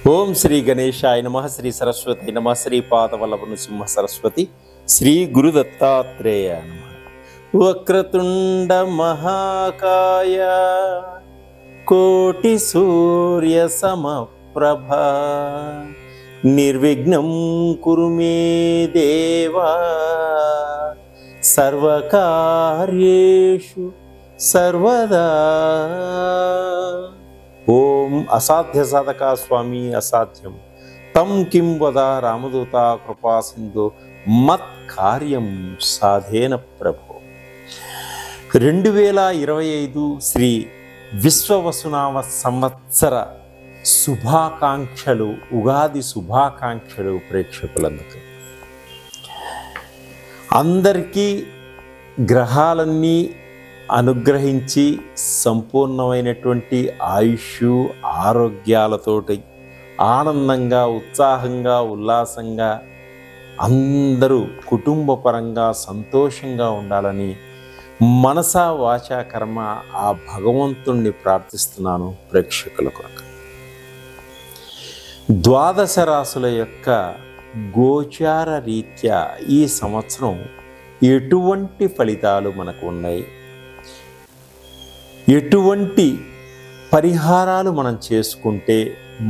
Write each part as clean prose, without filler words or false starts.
ఓం శ్రీ గణేశాయ నమః. శ్రీ సరస్వతి నమః. శ్రీ పాదవల్లభ నృసింహ సరస్వతి. శ్రీ గురు దత్తాత్రేయ నమః. వక్రతుండ మహాకాయ కోటి సూర్య సమప్రభ నిర్విఘ్నం కురు మే దేవా సర్వకార్యేషు సర్వదా. ఓం అసాధ్య సాధక స్వామి అసాధ్యం తం కిం వద రామదూత కృపా సింధు మత్ కార్యం సాధేన ప్రభో. 2025 శ్రీ విశ్వవసునామ సంవత్సర శుభాకాంక్షలు, ఉగాది శుభాకాంక్షలు ప్రేక్షకులందరికీ. అందరికీ గ్రహాలన్నీ అనుగ్రహించి సంపూర్ణమైనటువంటి ఆయుష్ ఆరోగ్యాలతోటి ఆనందంగా, ఉత్సాహంగా, ఉల్లాసంగా అందరూ కుటుంబ పరంగా సంతోషంగా ఉండాలని మనసా వాచా కర్మ ఆ భగవంతుణ్ణి ప్రార్థిస్తున్నాను ప్రేక్షకుల కొరకు. ద్వాదశ రాశుల యొక్క గోచార రీత్యా ఈ సంవత్సరం ఎటువంటి ఫలితాలు మనకు ఉన్నాయి, ఎటువంటి పరిహారాలు మనం చేసుకుంటే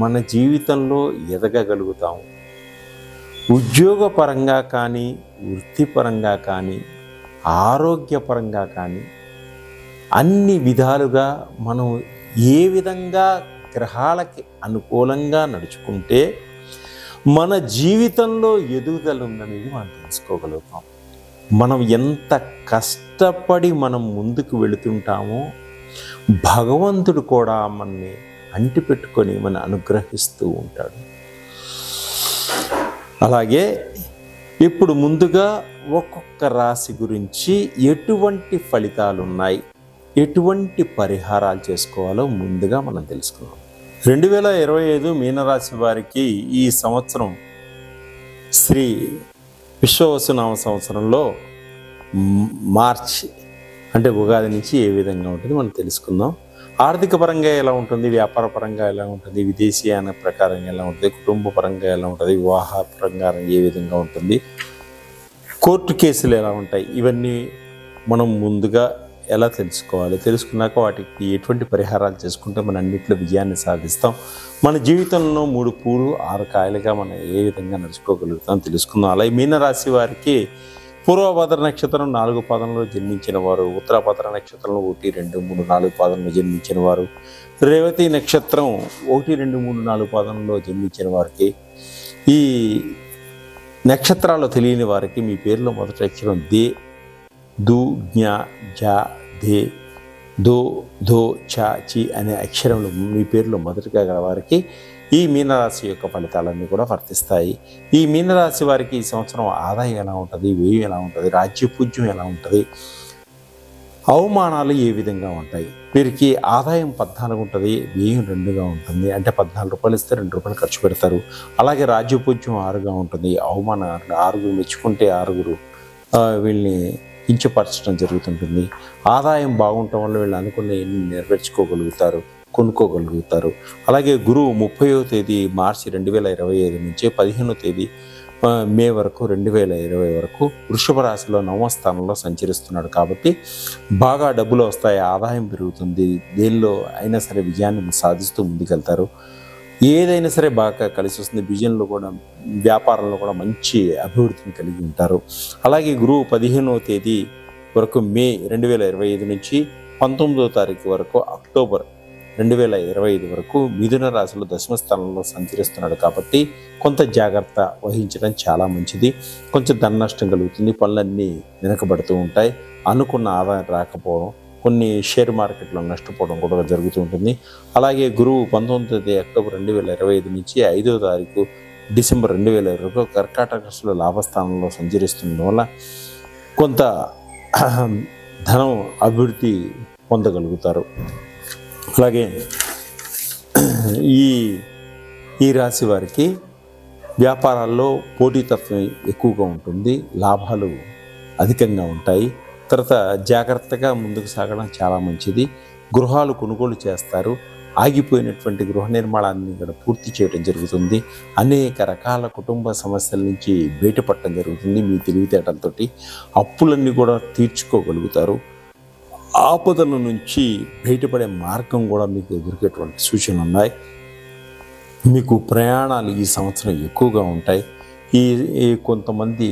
మన జీవితంలో ఎదగగలుగుతాము, ఉద్యోగపరంగా కానీ, వృత్తిపరంగా కానీ, ఆరోగ్యపరంగా కానీ అన్ని విధాలుగా మనం ఏ విధంగా గ్రహాలకి అనుకూలంగా నడుచుకుంటే మన జీవితంలో ఎదుగుదల ఉందనేది మనం తెలుసుకోగలుగుతాం. మనం ఎంత కష్టపడి మనం ముందుకు వెళుతుంటామో భగవంతుడు కూడా మనని అంటిపెట్టుకొని మన అనుగ్రహిస్తూ ఉంటాడు. అలాగే ఇప్పుడు ముందుగా ఒక్కొక్క రాశి గురించి ఎటువంటి ఫలితాలు ఉన్నాయి, ఎటువంటి పరిహారాలు చేసుకోవాలో ముందుగా మనం తెలుసుకుందాం. 2025 మీనరాశి వారికి ఈ సంవత్సరం శ్రీ విశ్వవసునామ సంవత్సరంలో మార్చి అంటే ఉగాది నుంచి ఏ విధంగా ఉంటుంది మనం తెలుసుకుందాం. ఆర్థిక పరంగా ఎలా ఉంటుంది, వ్యాపార పరంగా ఎలా ఉంటుంది, విదేశీయాన ప్రకారంగా ఎలా ఉంటుంది, కుటుంబ పరంగా ఎలా ఉంటుంది, వివాహ పరంగా ఏ విధంగా ఉంటుంది, కోర్టు కేసులు ఎలా ఉంటాయి, ఇవన్నీ మనం ముందుగా ఎలా తెలుసుకోవాలి. తెలుసుకున్నాక వాటికి ఎటువంటి పరిహారాలు చేసుకుంటే మన అన్నింటిలో విజయాన్ని సాధిస్తాం, మన జీవితంలో 3 పూలు 6 కాయలుగా మనం ఏ విధంగా నడుచుకోగలుగుతాం తెలుసుకుందాం. అలాగే మీనరాశి వారికి పూర్వభద్ర నక్షత్రం 4 పాదంలో జన్మించిన వారు, ఉత్తరాభద్ర నక్షత్రంలో 1, 2, 3, 4 పాదంలో జన్మించిన వారు, రేవతి నక్షత్రం 1, 2, 3, 4 పాదంలో జన్మించిన వారికి, ఈ నక్షత్రాలు తెలియని వారికి మీ పేరులో మొదటి అక్షరం దే, దు, జ్ఞ, జ, దే, దో, ధో, చ, చి అనే అక్షరములు మీ పేరులో మొదటిగా గల వారికి ఈ మీనరాశి యొక్క ఫలితాలన్నీ కూడా వర్తిస్తాయి. ఈ మీనరాశి వారికి ఈ సంవత్సరం ఆదాయం ఎలా ఉంటుంది, వ్యయం ఎలా ఉంటుంది, రాజ్యపూజ్యం ఎలా ఉంటుంది, అవమానాలు ఏ విధంగా ఉంటాయి. వీరికి ఆదాయం 14 ఉంటుంది, వ్యయం 2గా ఉంటుంది. అంటే 14 రూపాయలు ఇస్తే 2 రూపాయలు ఖర్చు పెడతారు. అలాగే రాజ్యపూజ్యం 6గా ఉంటుంది. అవమానాలు 6 మెచ్చుకుంటే 6 వీళ్ళని కించపరచడం జరుగుతుంటుంది. ఆదాయం బాగుండటం వల్ల వీళ్ళు అనుకున్న నెరవేర్చుకోగలుగుతారు, కొనుక్కోగలుగుతారు. అలాగే గురువు 30వ తేదీ మార్చి 2025 నుంచి 15వ తేదీ మే వరకు 2020 వరకు వృషభ రాశిలో 9వ స్థానంలో సంచరిస్తున్నాడు. కాబట్టి బాగా డబ్బులు వస్తాయి, ఆదాయం పెరుగుతుంది, దేనిలో అయినా సరే విజయాన్ని సాధిస్తూ ముందుకెళ్తారు. ఏదైనా సరే బాగా కలిసి వస్తుంది. బిజినెస్లో కూడా, వ్యాపారంలో కూడా మంచి అభివృద్ధిని కలిగి ఉంటారు. అలాగే గురువు 15వ తేదీ వరకు మే 2025 నుంచి 19వ తారీఖు వరకు అక్టోబర్ 2025 వరకు మిథున రాశిలో 10వ స్థానంలో సంచరిస్తున్నాడు. కాబట్టి కొంత జాగ్రత్త వహించడం చాలా మంచిది. కొంచెం ధన నష్టం కలుగుతుంది, పనులన్నీ వెనకబడుతూ ఉంటాయి, అనుకున్న ఆదాయం రాకపోవడం, కొన్ని షేర్ మార్కెట్లో నష్టపోవడం కూడా జరుగుతూ ఉంటుంది. అలాగే గురువు 19వ అక్టోబర్ 2025 నుంచి 5వ తారీఖు డిసెంబర్ 2020 వరకు కర్కాటక రాశిలో లాభస్థానంలో సంచరిస్తుండడం వల్ల కొంత ధనం అభివృద్ధి పొందగలుగుతారు. అలాగే ఈ రాశి వారికి వ్యాపారాల్లో పోటీతత్వం ఎక్కువగా ఉంటుంది, లాభాలు అధికంగా ఉంటాయి. తర్వాత జాగ్రత్తగా ముందుకు సాగడం చాలా మంచిది. గృహాలు కొనుగోలు చేస్తారు. ఆగిపోయినటువంటి గృహ నిర్మాణాన్ని కూడా పూర్తి చేయడం జరుగుతుంది. అనేక రకాల కుటుంబ సమస్యల నుంచి బయటపడటం జరుగుతుంది. మీ తెలివితేటలతోటి అప్పులన్నీ కూడా తీర్చుకోగలుగుతారు. ఆపదల నుంచి బయటపడే మార్గం కూడా మీకు దొరికేటువంటి సూచనలు ఉన్నాయి. మీకు ప్రయాణాలు ఈ సంవత్సరం ఎక్కువగా ఉంటాయి. ఈ కొంతమంది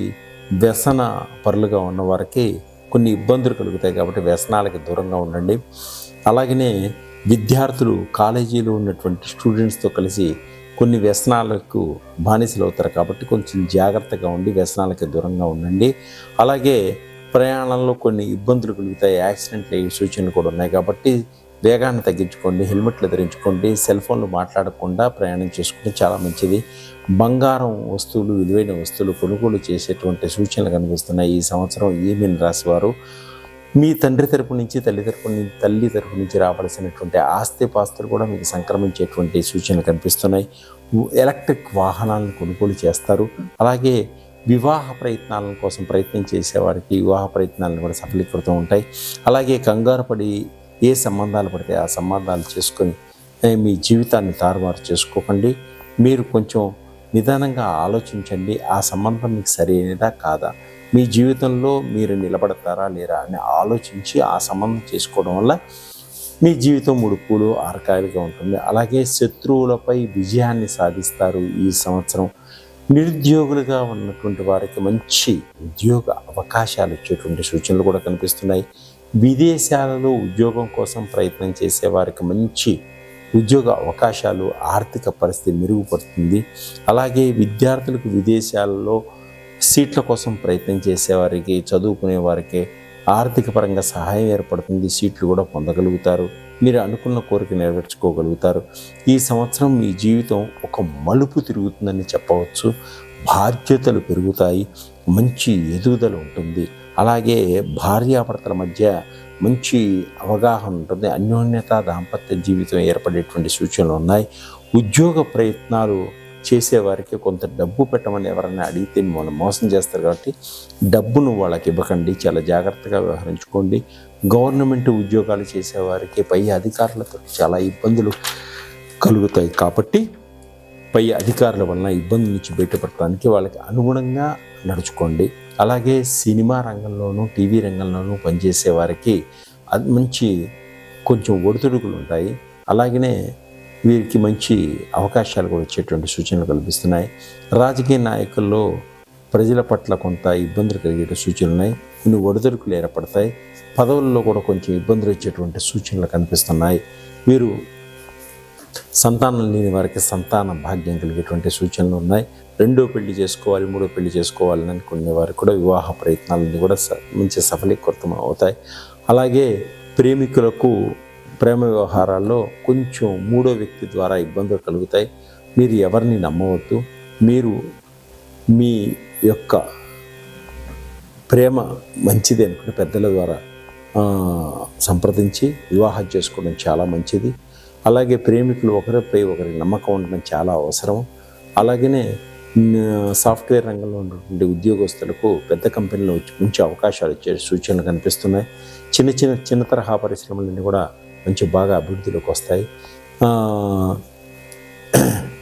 వ్యసన పరులుగా ఉన్న వారికి కొన్ని ఇబ్బందులు కలుగుతాయి కాబట్టి వ్యసనాలకి దూరంగా ఉండండి. అలాగనే విద్యార్థులు కాలేజీలో ఉన్నటువంటి స్టూడెంట్స్తో కలిసి కొన్ని వ్యసనాలకు బానిసలు అవుతారు కాబట్టి కొంచెం జాగ్రత్తగా ఉండి వ్యసనాలకి దూరంగా ఉండండి. అలాగే ప్రయాణంలో కొన్ని ఇబ్బందులు కలుగుతాయి, యాక్సిడెంట్లు అయ్యే సూచనలు కూడా ఉన్నాయి కాబట్టి వేగాన్ని తగ్గించుకోండి, హెల్మెట్లు ధరించుకోండి, సెల్ ఫోన్లు మాట్లాడకుండా ప్రయాణం చేసుకుంటే చాలా మంచిది. బంగారం వస్తువులు, విలువైన వస్తువులు కొనుగోలు చేసేటువంటి సూచనలు కనిపిస్తున్నాయి. ఈ సంవత్సరం ఈ మీన రాశి వారు మీ తండ్రి తరపు నుంచి, తల్లి తరపు నుంచి రావాల్సినటువంటి ఆస్తిపాస్తులు కూడా మీకు సంక్రమించేటువంటి సూచనలు కనిపిస్తున్నాయి. ఎలక్ట్రిక్ వాహనాలను కొనుగోలు చేస్తారు. అలాగే వివాహ ప్రయత్నాల కోసం ప్రయత్నం చేసేవారికి వివాహ ప్రయత్నాలను కూడా సఫలీకృతం ఉంటాయి. అలాగే కంగారు పడి ఏ సంబంధాలు పడితే ఆ సంబంధాలు చేసుకొని మీ జీవితాన్ని తారుమారు చేసుకోకండి. మీరు కొంచెం నిదానంగా ఆలోచించండి. ఆ సంబంధం మీకు సరైనదా కాదా, మీ జీవితంలో మీరు నిలబడతారా లేరా అని ఆలోచించి ఆ సంబంధం చేసుకోవడం వల్ల మీ జీవితం 3 పూలు 6 కాయలుగా ఉంటుంది. అలాగే శత్రువులపై విజయాన్ని సాధిస్తారు. ఈ సంవత్సరం నిరుద్యోగులుగా ఉన్నటువంటి వారికి మంచి ఉద్యోగ అవకాశాలు ఇచ్చేటువంటి సూచనలు కూడా కనిపిస్తున్నాయి. విదేశాలలో ఉద్యోగం కోసం ప్రయత్నం చేసే వారికి మంచి ఉద్యోగ అవకాశాలు, ఆర్థిక పరిస్థితి మెరుగుపడుతుంది. అలాగే విద్యార్థులకు విదేశాలలో సీట్ల కోసం ప్రయత్నం చేసేవారికి, చదువుకునే వారికి ఆర్థిక పరంగా సహాయం ఏర్పడుతుంది. సీట్లు కూడా పొందగలుగుతారు. మీరు అనుకున్న కోరిక నెరవేర్చుకోగలుగుతారు. ఈ సంవత్సరం మీ జీవితం ఒక మలుపు తిరుగుతుందని చెప్పవచ్చు. బాధ్యతలు పెరుగుతాయి, మంచి ఎదుగుదల ఉంటుంది. అలాగే భార్యాభర్తల మధ్య మంచి అవగాహన ఉంటుంది. అన్యోన్యత, దాంపత్య జీవితం ఏర్పడేటువంటి సూచనలు ఉన్నాయి. ఉద్యోగ ప్రయత్నాలు చేసేవారికి కొంత డబ్బు పెట్టమని ఎవరైనా అడిగితే మనం మోసం చేస్తారు కాబట్టి డబ్బును వాళ్ళకి ఇవ్వకండి, చాలా జాగ్రత్తగా వ్యవహరించుకోండి. గవర్నమెంట్ ఉద్యోగాలు చేసేవారికి పై అధికారులతో చాలా ఇబ్బందులు కలుగుతాయి కాబట్టి పై అధికారుల వలన ఇబ్బందుల నుంచి బయటపడటానికి వాళ్ళకి అనుగుణంగా నడుచుకోండి. అలాగే సినిమా రంగంలోనూ టీవీ రంగంలోనూ పనిచేసే వారికి అది మంచి కొంచెం ఒడిదుడుకులు ఉంటాయి. అలాగనే వీరికి మంచి అవకాశాలు కూడా వచ్చేటువంటి సూచనలు కల్పిస్తున్నాయి. రాజకీయ నాయకుల్లో ప్రజల పట్ల కొంత ఇబ్బందులు కలిగే సూచనలు ఉన్నాయి. కొన్ని ఒడిదుడుకులు ఏర్పడతాయి. పదవుల్లో కూడా కొంచెం ఇబ్బందులు వచ్చేటువంటి సూచనలు కనిపిస్తున్నాయి. మీరు సంతానం లేని వారికి సంతాన భాగ్యం కలిగేటువంటి సూచనలు ఉన్నాయి. 2వ పెళ్లి చేసుకోవాలి, 3వ పెళ్లి చేసుకోవాలని అనుకునే వారికి కూడా వివాహ ప్రయత్నాలన్నీ కూడా మంచి సఫలీకృతం అవుతాయి. అలాగే ప్రేమికులకు ప్రేమ వ్యవహారాల్లో కొంచెం 3వ వ్యక్తి ద్వారా ఇబ్బందులు కలుగుతాయి. మీరు ఎవరిని నమ్మవద్దు. మీరు మీ యొక్క ప్రేమ మంచిది అనుకుని పెద్దల ద్వారా సంప్రదించి వివాహం చేసుకోవడం చాలా మంచిది. అలాగే ప్రేమికులు ఒకరిపై ఒకరికి నమ్మకం ఉండడం చాలా అవసరం. అలాగనే సాఫ్ట్వేర్ రంగంలో ఉన్నటువంటి ఉద్యోగస్తులకు పెద్ద కంపెనీలో మంచి అవకాశాలు ఇచ్చే సూచనలు కనిపిస్తున్నాయి. చిన్న తరహా పరిశ్రమలన్నీ కూడా మంచి బాగా అభివృద్ధిలోకి వస్తాయి.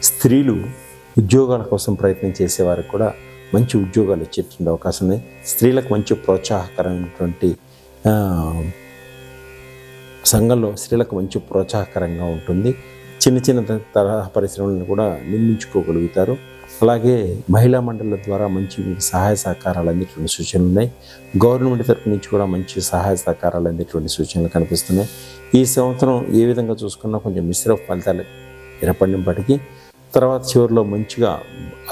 స్త్రీలు ఉద్యోగాల కోసం ప్రయత్నం చేసేవారికి కూడా మంచి ఉద్యోగాలు ఇచ్చేటువంటి అవకాశం ఉంది. స్త్రీలకు మంచి ప్రోత్సాహకరమైనటువంటి సంఘంలో స్త్రీలకు మంచి ప్రోత్సాహకరంగా ఉంటుంది. చిన్న తరహా పరిశ్రమలను కూడా నిర్మించుకోగలుగుతారు. అలాగే మహిళా మండళ్ల ద్వారా మంచి మీకు సహాయ సహకారాలు అందేటువంటి సూచనలు ఉన్నాయి. గవర్నమెంట్ తరఫు నుంచి కూడా మంచి సహాయ సహకారాలు అందేటువంటి సూచనలు కనిపిస్తున్నాయి. ఈ సంవత్సరం ఏ విధంగా చూసుకున్నా కొంచెం మిశ్రమ ఫలితాలు ఏర్పడినప్పటికీ తర్వాత చివరిలో మంచిగా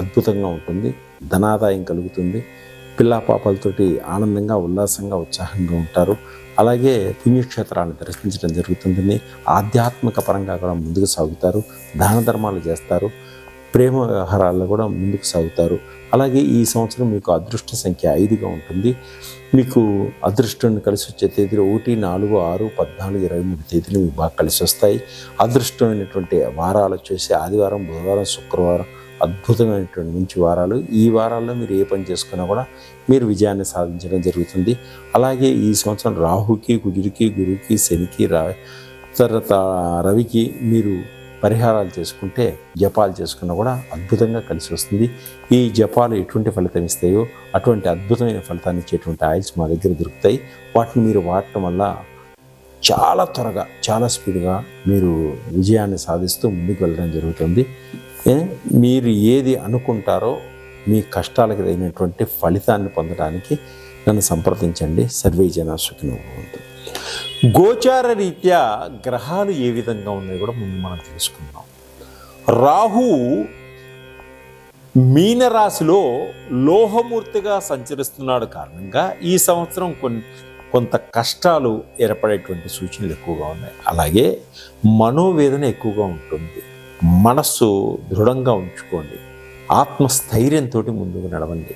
అద్భుతంగా ఉంటుంది. ధనాదాయం కలుగుతుంది. పిల్లా పాపలతోటి ఆనందంగా, ఉల్లాసంగా, ఉత్సాహంగా ఉంటారు. అలాగే పుణ్యక్షేత్రాలను దర్శించడం జరుగుతుంది. ఆధ్యాత్మిక పరంగా కూడా ముందుకు సాగుతారు. దాన ధర్మాలు చేస్తారు. ప్రేమ వ్యవహారాల్లో కూడా ముందుకు సాగుతారు. అలాగే ఈ సంవత్సరం మీకు అదృష్ట సంఖ్య 5గా ఉంటుంది. మీకు అదృష్టాన్ని కలిసి వచ్చే తేదీలు 1, 4, 6, 14, 23 తేదీలు మీకు బాగా కలిసి వస్తాయి. అదృష్టమైనటువంటి వారాలు వచ్చేసి ఆదివారం, బుధవారం, శుక్రవారం అద్భుతమైనటువంటి మంచి వారాలు. ఈ వారాల్లో మీరు ఏ పని చేసుకున్నా కూడా మీరు విజయాన్ని సాధించడం జరుగుతుంది. అలాగే ఈ సంవత్సరం రాహుకి, కుజుడికి, గురువుకి, శనికి తర్వాత రవికి మీరు పరిహారాలు చేసుకుంటే, జపాలు చేసుకున్నా కూడా అద్భుతంగా కలిసి వస్తుంది. ఈ జపాలు ఎటువంటి ఫలితం ఇస్తాయో అటువంటి అద్భుతమైన ఫలితాన్ని ఇచ్చేటువంటి ఆయిల్స్ మా దగ్గర దొరుకుతాయి. వాటిని మీరు వాడటం వల్ల చాలా త్వరగా, చాలా స్పీడ్గా మీరు విజయాన్ని సాధిస్తూ ముందుకు వెళ్ళడం జరుగుతుంది. మీరు ఏది అనుకుంటారో మీ కష్టాలకు తగినటువంటి ఫలితాన్ని పొందడానికి నన్ను సంప్రదించండి. సర్వే జనా సుఖినో భవంతు. గోచార రీత్యా గ్రహాలు ఏ విధంగా ఉన్నాయో కూడా ముందు మనం తెలుసుకుందాం. రాహు మీనరాశిలో లోహమూర్తిగా సంచరిస్తున్నాడు కారణంగా ఈ సంవత్సరం కొంత కష్టాలు ఏర్పడేటువంటి సూచనలు ఎక్కువగా ఉన్నాయి. అలాగే మనోవేదన ఎక్కువగా ఉంటుంది. మనస్సు దృఢంగా ఉంచుకోండి. ఆత్మస్థైర్యంతో ముందుకు నడవండి.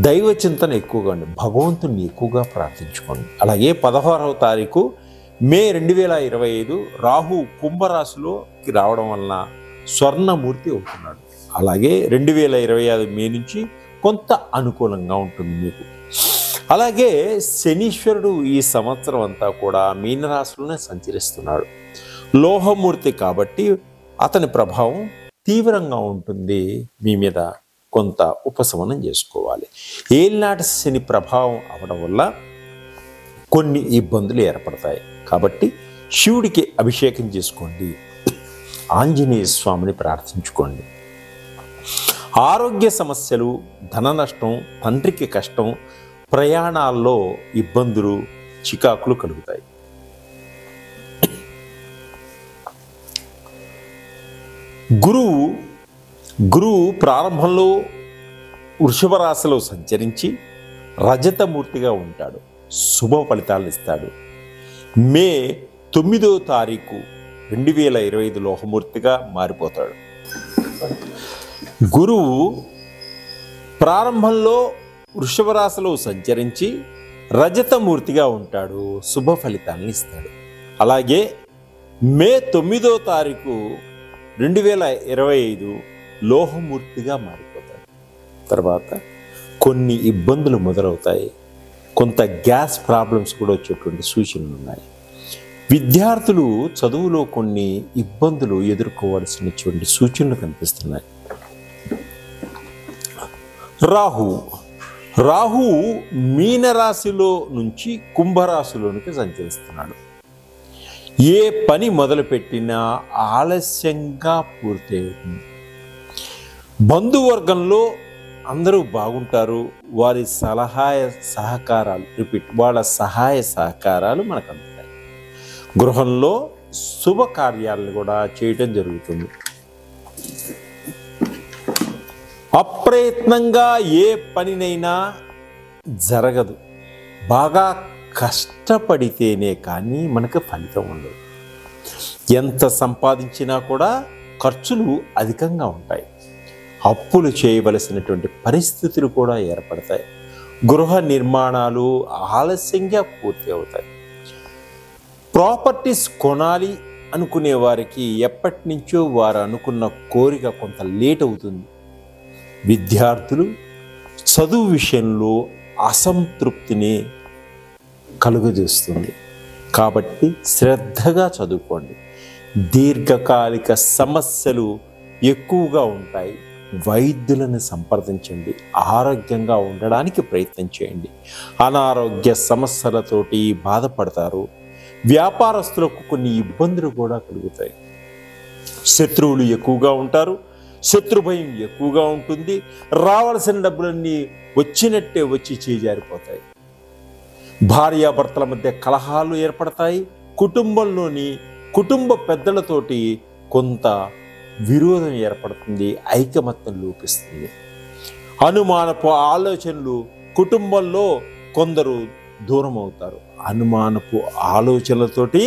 దైవ చింతన ఎక్కువగా ఉండి భగవంతుని ఎక్కువగా ప్రార్థించుకోండి. అలాగే 16వ తారీఖు మే 2025 రాహు కుంభరాశిలోకి రావడం వలన స్వర్ణమూర్తి అవుతున్నాడు. అలాగే 2025 మే నుంచి కొంత అనుకూలంగా ఉంటుంది మీకు. అలాగే శనీశ్వరుడు ఈ సంవత్సరం అంతా కూడా మీనరాశిలోనే సంచరిస్తున్నాడు. లోహమూర్తి కాబట్టి అతని ప్రభావం తీవ్రంగా ఉంటుంది. మీ మీద కొంత ఉపశమనం చేసుకోవాలి. ఏలినాటి శని ప్రభావం అవడం వల్ల కొన్ని ఇబ్బందులు ఏర్పడతాయి. కాబట్టి శివుడికి అభిషేకం చేసుకోండి. ఆంజనేయ స్వామిని ప్రార్థించుకోండి. ఆరోగ్య సమస్యలు, ధన నష్టం, తండ్రికి కష్టం, ప్రయాణాల్లో ఇబ్బందులు, చికాకులు కలుగుతాయి. గురువు ప్రారంభంలో వృషభ రాశిలో సంచరించి రజతమూర్తిగా ఉంటాడు. శుభ ఫలితాలను ఇస్తాడు. మే 9వ తారీఖు 2025 లోహమూర్తిగా మారిపోతాడు. గురువు ప్రారంభంలో వృషభ రాశిలో సంచరించి రజతమూర్తిగా ఉంటాడు. శుభ ఫలితాలను ఇస్తాడు. అలాగే మే 9వ తారీఖు 2025 లోహమూర్తిగా మారిపోతాడు. తర్వాత కొన్ని ఇబ్బందులు మొదలవుతాయి. కొంత గ్యాస్ ప్రాబ్లమ్స్ కూడా వచ్చేటువంటి సూచనలు ఉన్నాయి. విద్యార్థులు చదువులో కొన్ని ఇబ్బందులు ఎదుర్కోవాల్సినటువంటి సూచనలు కనిపిస్తున్నాయి. రాహు మీనరాశిలో నుంచి కుంభరాశిలోనికి సంచరిస్తున్నాడు. ఏ పని మొదలుపెట్టినా ఆలస్యంగా పూర్తి అవుతుంది. బంధువర్గంలో అందరూ బాగుంటారు. వాళ్ళ సహాయ సహకారాలు మనకు అందుతాయి. గృహంలో శుభకార్యాలను కూడా చేయటం జరుగుతుంది. అప్రయత్నంగా ఏ పనినైనా జరగదు. బాగా కష్టపడితేనే కానీ మనకు ఫలితం ఉండదు. ఎంత సంపాదించినా కూడా ఖర్చులు అధికంగా ఉంటాయి. అప్పులు చేయవలసినటువంటి పరిస్థితులు కూడా ఏర్పడతాయి. గృహ నిర్మాణాలు ఆలస్యంగా పూర్తి అవుతాయి. ప్రాపర్టీస్ కొనాలి అనుకునే వారికి ఎప్పటి నుంచో వారు అనుకున్న కోరిక కొంత లేట్ అవుతుంది. విద్యార్థులు చదువు విషయంలో అసంతృప్తిని కలుగజేస్తుంది. కాబట్టి శ్రద్ధగా చదువుకోండి. దీర్ఘకాలిక సమస్యలు ఎక్కువగా ఉంటాయి. వైద్యులను సంప్రదించండి. ఆరోగ్యంగా ఉండడానికి ప్రయత్నం చేయండి. అనారోగ్య సమస్యలతోటి బాధపడతారు. వ్యాపారస్తులకు కొన్ని ఇబ్బందులు కూడా కలుగుతాయి. శత్రువులు ఎక్కువగా ఉంటారు. శత్రు భయం ఎక్కువగా ఉంటుంది. రావాల్సిన డబ్బులన్నీ వచ్చినట్టే వచ్చి చేజారిపోతాయి. భార్యాభర్తల మధ్య కలహాలు ఏర్పడతాయి. కుటుంబ పెద్దలతోటి కొంత విరోధం ఏర్పడుతుంది. ఐకమత్యం లోపిస్తుంది. అనుమానపు ఆలోచనలు కుటుంబంలో కొందరు దూరం అవుతారు. అనుమానపు ఆలోచనలతోటి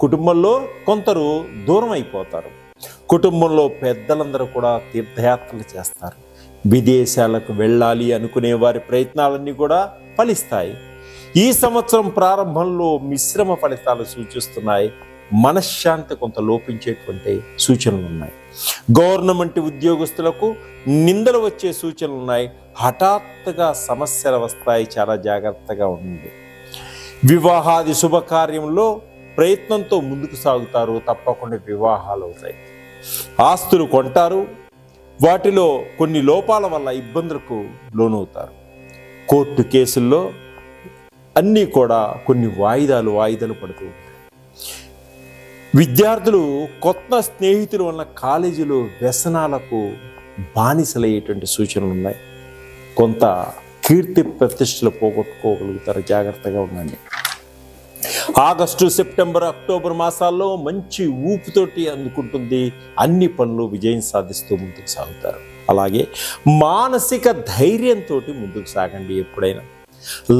కుటుంబంలో కొందరు దూరం అయిపోతారు. కుటుంబంలో పెద్దలందరూ కూడా తీర్థయాత్రలు చేస్తారు. విదేశాలకు వెళ్ళాలి అనుకునే వారి ప్రయత్నాలన్నీ కూడా ఫలిస్తాయి. ఈ సంవత్సరం ప్రారంభంలో మిశ్రమ ఫలితాలు సూచిస్తున్నాయి. మనశ్శాంతి కొంత లోపించేటువంటి సూచనలు ఉన్నాయి. గవర్నమెంట్ ఉద్యోగస్తులకు నిందలు వచ్చే సూచనలు ఉన్నాయి. హఠాత్తుగా సమస్యలు వస్తాయి. చాలా జాగ్రత్తగా ఉండండి. వివాహాది శుభకార్యంలో ప్రయత్నంతో ముందుకు సాగుతారు, తప్పకుండా వివాహాలు అవుతాయి. ఆస్తులు కొంటారు, వాటిలో కొన్ని లోపాల వల్ల ఇబ్బందులకు లోనవుతారు. కోర్టు కేసుల్లో అన్నీ కూడా కొన్ని వాయిదాలు పడుతూ ఉంటాయి. విద్యార్థులు కొత్త స్నేహితుల వల్ల కాలేజీలో వ్యసనాలకు బానిసలయ్యేటువంటి సూచనలు ఉన్నాయి. కొంత కీర్తి ప్రతిష్టలు పోగొట్టుకోగలుగుతారు, జాగ్రత్తగా ఉండండి. ఆగస్టు, సెప్టెంబర్, అక్టోబర్ మాసాల్లో మంచి ఊపుతోటి అందుకుంటుంది. అన్ని పనులు విజయం సాధిస్తూ ముందుకు సాగుతారు. అలాగే మానసిక ధైర్యంతో ముందుకు సాగండి. ఎప్పుడైనా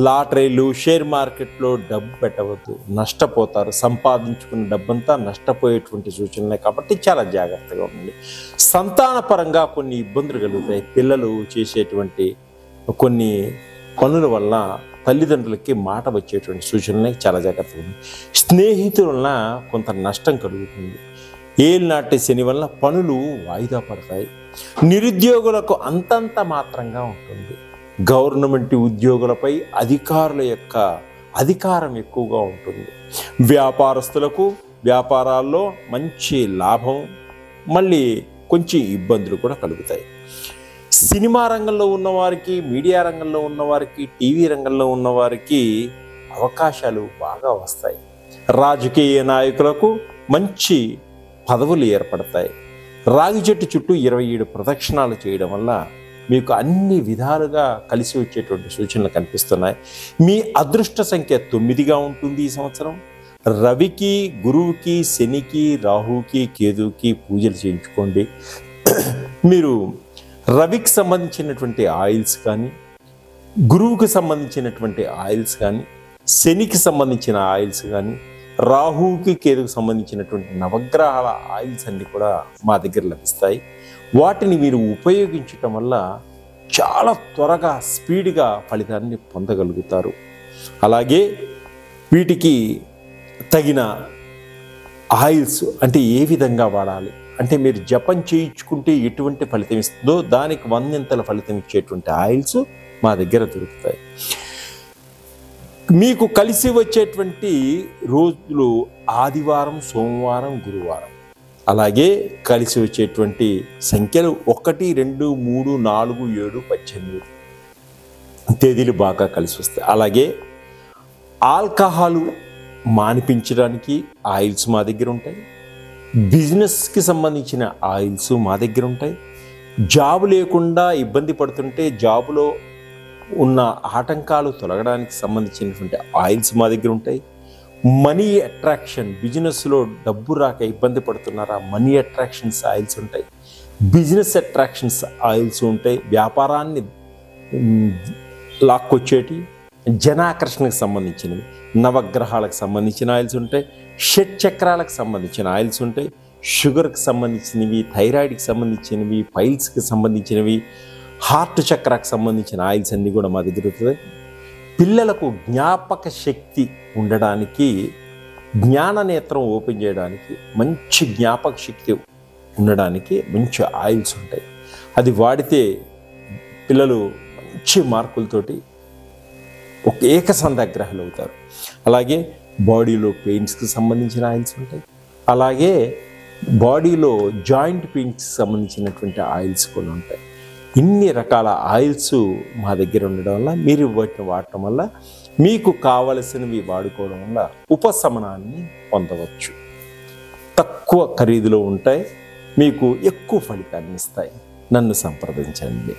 లాటరీలు, షేర్ మార్కెట్లో డబ్బు పెట్టవద్దు, నష్టపోతారు. సంపాదించుకున్న డబ్బంతా నష్టపోయేటువంటి సూచనలే కాబట్టి చాలా జాగ్రత్తగా ఉండండి. సంతానపరంగా కొన్ని ఇబ్బందులు కలుగుతాయి. పిల్లలు చేసేటువంటి కొన్ని పనుల వల్ల తల్లిదండ్రులకి మాట వచ్చేటువంటి సూచనలే, చాలా జాగ్రత్తగా ఉంది. స్నేహితుల వలన కొంత నష్టం కలుగుతుంది. ఏలినాటి శని వల్ల పనులు వాయిదా పడతాయి. నిరుద్యోగులకు అంతంత మాత్రంగా ఉంటుంది. గవర్నమెంట్ ఉద్యోగులపై అధికారుల యొక్క అధికారం ఎక్కువగా ఉంటుంది. వ్యాపారస్తులకు వ్యాపారాల్లో మంచి లాభం, మళ్ళీ కొంచెం ఇబ్బందులు కూడా కలుగుతాయి. సినిమా రంగంలో ఉన్నవారికి, మీడియా రంగంలో ఉన్నవారికి, టీవీ రంగంలో ఉన్నవారికి అవకాశాలు బాగా వస్తాయి. రాజకీయ నాయకులకు మంచి పదవులు ఏర్పడతాయి. రాగి చెట్టు చుట్టూ 27 ప్రదక్షిణాలు చేయడం వల్ల మీకు అన్ని విధాలుగా కలిసి వచ్చేటువంటి సూచనలు కనిపిస్తున్నాయి. మీ అదృష్ట సంఖ్య 9గా ఉంటుంది ఈ సంవత్సరం. రవికి, గురువుకి, శనికి, రాహుకి, కేతువుకి పూజలు చేయించుకోండి. మీరు రవికి సంబంధించినటువంటి ఆయిల్స్ కానీ, గురువుకి సంబంధించినటువంటి ఆయిల్స్ కానీ, శనికి సంబంధించిన ఆయిల్స్ కానీ, రాహుకి, కేతువుకి సంబంధించినటువంటి నవగ్రహాల ఆయిల్స్ అన్నీ కూడా మా దగ్గర లభిస్తాయి. వాటిని మీరు ఉపయోగించటం వల్ల చాలా త్వరగా, స్పీడ్గా ఫలితాన్ని పొందగలుగుతారు. అలాగే వీటికి తగిన ఆయిల్స్ అంటే ఏ విధంగా వాడాలి అంటే, మీరు జపం చేయించుకుంటే ఎటువంటి ఫలితం ఇస్తుందో దానికి 100 ఫలితం ఇచ్చేటువంటి ఆయిల్స్ మా దగ్గర దొరుకుతాయి. మీకు కలిసి వచ్చేటువంటి రోజులు ఆదివారం, సోమవారం, గురువారం. అలాగే కలిసి వచ్చేటువంటి సంఖ్యలు 1, 2, 3, 4, 7, 18 తేదీలు బాగా కలిసి వస్తాయి. అలాగే ఆల్కహాలు మానిపించడానికి ఆయిల్స్ మా దగ్గర ఉంటాయి. బిజినెస్కి సంబంధించిన ఆయిల్స్ మా దగ్గర ఉంటాయి. జాబు లేకుండా ఇబ్బంది పడుతుంటే జాబులో ఉన్న ఆటంకాలు తొలగడానికి సంబంధించినటువంటి ఆయిల్స్ మా దగ్గర ఉంటాయి. మనీ అట్రాక్షన్, బిజినెస్లో డబ్బు రాక ఇబ్బంది పడుతున్నారా, మనీ అట్రాక్షన్స్ ఆయిల్స్ ఉంటాయి. బిజినెస్ అట్రాక్షన్స్ ఆయిల్స్ ఉంటాయి. వ్యాపారాన్ని లాక్కొచ్చేటి, జనాకర్షణకు సంబంధించినవి, నవగ్రహాలకు సంబంధించిన ఆయిల్స్ ఉంటాయి. షట్ చక్రాలకు సంబంధించిన ఆయిల్స్ ఉంటాయి. షుగర్కి సంబంధించినవి, థైరాయిడ్కి సంబంధించినవి, పైల్స్కి సంబంధించినవి, హార్ట్ చక్రాకు సంబంధించిన ఆయిల్స్ అన్నీ కూడా మా దగ్గర దొరుకుతాయి. పిల్లలకు జ్ఞాపక శక్తి ఉండడానికి, జ్ఞాన నేత్రం ఓపెన్ చేయడానికి, మంచి జ్ఞాపక శక్తి ఉండడానికి మంచి ఆయిల్స్ ఉంటాయి. అది వాడితే పిల్లలు మంచి మార్కులతోటి ఒక ఏకసంధాగ్రహాలు అవుతారు. అలాగే బాడీలో పెయిన్స్కి సంబంధించిన ఆయిల్స్ ఉంటాయి. అలాగే బాడీలో జాయింట్ పెయిన్స్కి సంబంధించినటువంటి ఆయిల్స్ కూడా ఉంటాయి. ఇన్ని రకాల ఆయిల్స్ మా దగ్గర ఉండడం వల్ల, మీరు వాటిని వాడటం వల్ల మీకు కావలసినవి వాడుకోవడం వల్ల ఉపశమనాన్ని పొందవచ్చు. తక్కువ ఖరీదులో ఉంటాయి, మీకు ఎక్కువ ఫలితాన్ని ఇస్తాయి. నన్ను సంప్రదించండి.